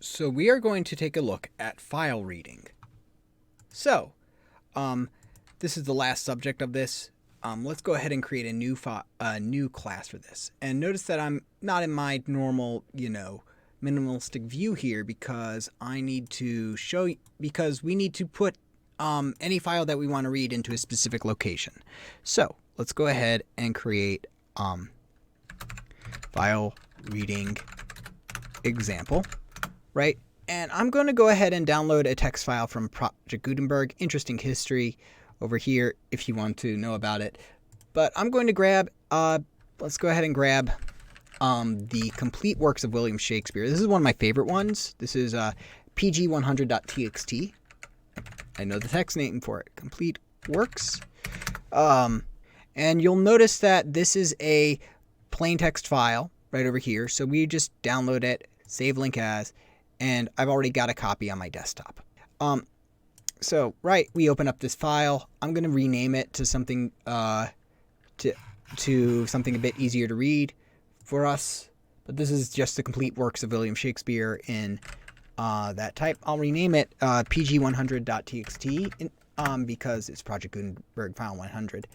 So we are going to take a look at file reading. So, this is the last subject of this. Let's go ahead and create a new class for this. And notice that I'm not in my normal, minimalistic view here because I need to because we need to put any file that we want to read into a specific location. So let's go ahead and create file reading example. Right? And I'm going to go ahead and download a text file from Project Gutenberg. Interesting history over here if you want to know about it. But I'm going to grab, let's go ahead and grab the complete works of William Shakespeare. This is one of my favorite ones. This is pg100.txt. I know the text name for it. Complete works. And you'll notice that this is a plain text file right over here. So we just download it, save link as, and I've already got a copy on my desktop. We open up this file. I'm going to rename it to something to something a bit easier to read for us. But this is just the complete works of William Shakespeare in that type. I'll rename it pg100.txt because it's Project Gutenberg file 100.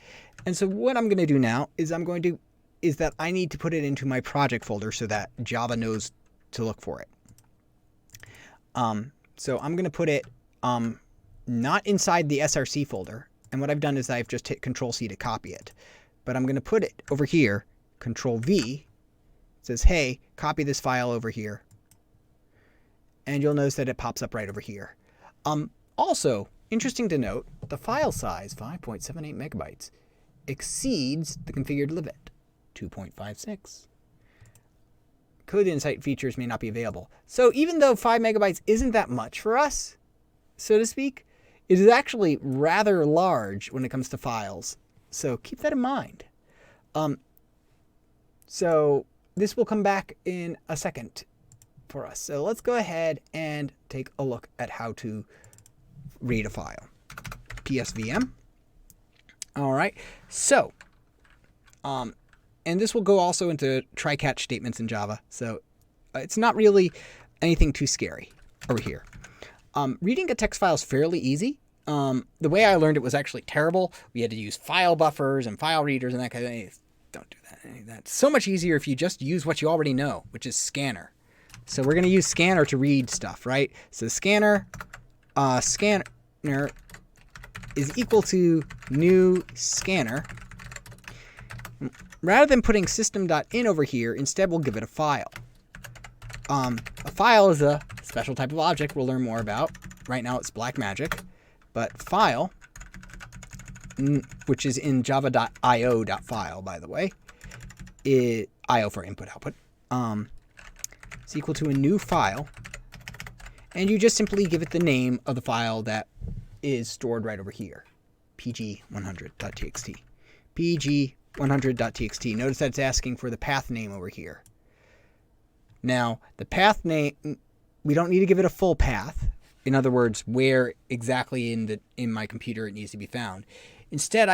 And so what I'm going to do now is that I need to put it into my project folder so that Java knows to look for it. So I'm going to put it not inside the SRC folder. And what I've done is I've just hit Control-C to copy it. But I'm going to put it over here, Control-V. It says, hey, copy this file over here. And you'll notice that it pops up right over here. Also, interesting to note, the file size, 5.78 megabytes, exceeds the configured limit, 2.56. Code Insight features may not be available. So even though 5 megabytes isn't that much for us, so to speak, it is actually rather large when it comes to files. So keep that in mind. So this will come back in a second for us. So let's go ahead and take a look at how to read a file. PSVM. All right. So, and this will go also into try-catch statements in Java. So it's not really anything too scary over here. Reading a text file is fairly easy. The way I learned it was actually terrible. We had to use file buffers and file readers and that kind of thing. Don't do that. That's so much easier if you just use what you already know, which is scanner. So we're going to use scanner to read stuff, right? So scanner is equal to new scanner. Rather than putting system.in over here, instead we'll give it a file. A file is a special type of object we'll learn more about. Right now it's Blackmagic. But file, which is in java.io.file, by the way, IO for input output, is equal to a new file. And you just simply give it the name of the file that is stored right over here, pg100.txt. pg100.txt. Notice that it's asking for the path name over here. Now, the path name, we don't need to give it a full path. In other words, where exactly in my computer it needs to be found. Instead,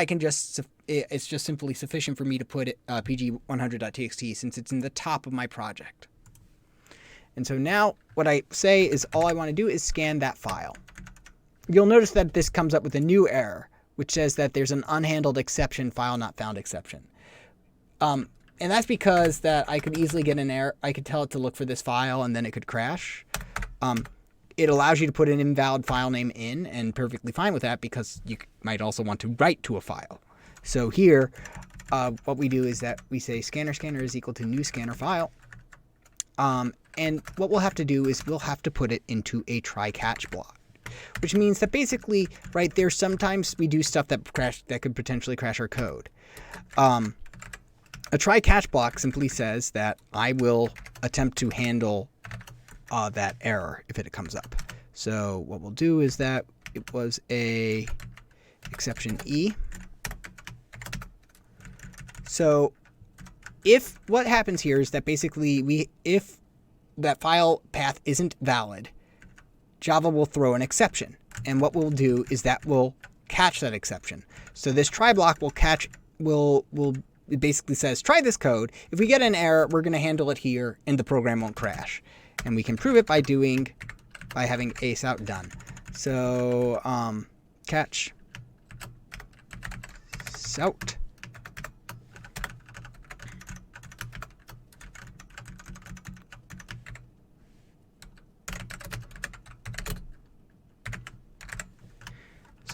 it's just simply sufficient for me to put it pg100.txt since it's in the top of my project. And so now what I say is all I want to do is scan that file. You'll notice that this comes up with a new error, which says that there's an unhandled exception, file not found exception. And that's because that I could easily get an error. I could tell it to look for this file and then it could crash. It allows you to put an invalid file name in, and perfectly fine with that because you might also want to write to a file. So here, what we do is that we say scanner is equal to new scanner file. And what we'll have to do is we'll have to put it into a try-catch block, which means that basically, right there, sometimes we do stuff that could potentially crash our code. A try-catch block simply says that I will attempt to handle that error if it comes up. So what we'll do is that it was a exception E. So if what happens here is that basically if that file path isn't valid, Java will throw an exception. And what we'll do is that we'll catch that exception. So this try block it basically says, try this code. If we get an error, we're going to handle it here and the program won't crash. And we can prove it by having aceout done. So catch sout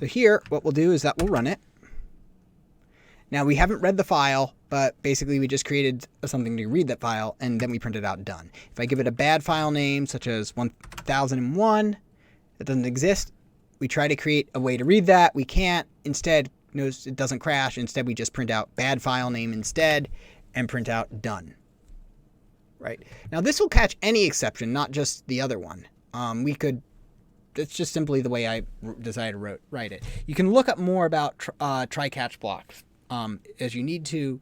So here, what we'll do is that we'll run it. Now, we haven't read the file, but basically we just created something to read that file, and then we print it out done. If I give it a bad file name, such as 1001, that doesn't exist, we try to create a way to read that. We can't. Instead, notice it doesn't crash. Instead, we just print out bad file name instead and print out done. Right? Now, this will catch any exception, not just the other one. It's just simply the way I decided to write it. You can look up more about try-catch blocks as you need to,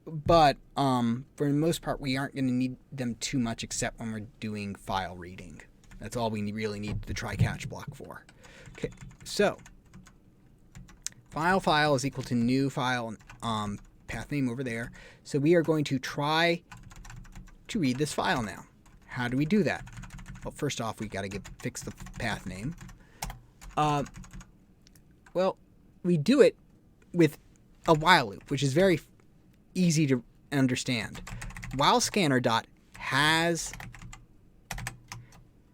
but for the most part, we aren't going to need them too much except when we're doing file reading. That's all we really need the try-catch block for. Okay, so file is equal to new file path name over there. So we are going to try to read this file now. How do we do that? Well, first off, we got to fix the path name. Well, we do it with a while loop, which is very easy to understand. While scanner dot has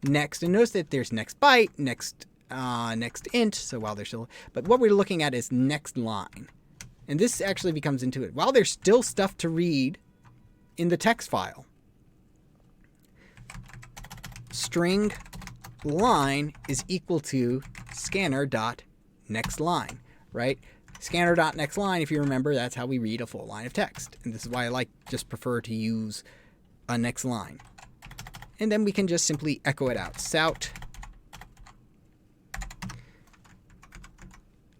next, and notice that there's next byte, next int. So while there's still, but what we're looking at is next line, and this actually becomes intuitive. While there's still stuff to read in the text file, string line is equal to scanner dot next line, right? Scanner dot next line, if you remember, that's how we read a full line of text. And this is why I just prefer to use a next line. And then we can just simply echo it out. Sout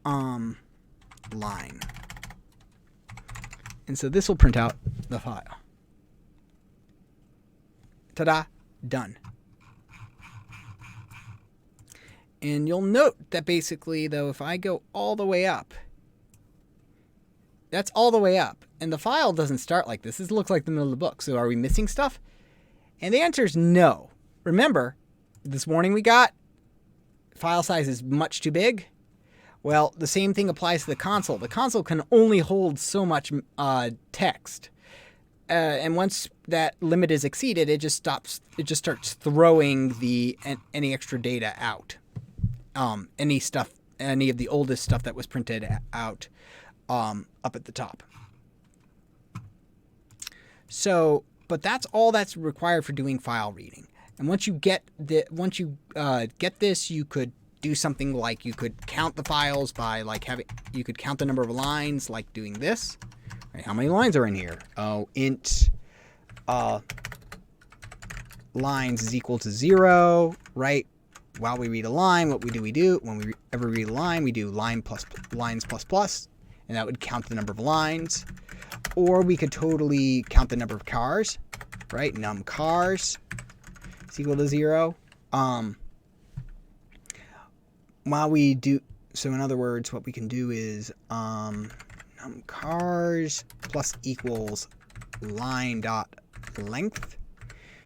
line. And so this will print out the file. Ta-da, done. And you'll note that basically, though, if I go all the way up, that's all the way up. And the file doesn't start like this. This looks like the middle of the book. So are we missing stuff? And the answer is no. Remember, this warning we got, file size is much too big. Well, the same thing applies to the console. The console can only hold so much text. And once that limit is exceeded, it just stops. It just starts throwing any extra data out. Any of the oldest stuff that was printed out up at the top. So, but that's all that's required for doing file reading. And once you get this, you could do something like you could count the files by you could count the number of lines like doing this. Right, how many lines are in here? Oh, int lines is equal to 0, right? While we read a line, what we do when we ever read a line, we do lines plus, and that would count the number of lines. Or we could totally count the number of cars, right? Num cars is equal to 0. While we do, so in other words, what we can do is num cars plus equals line dot length.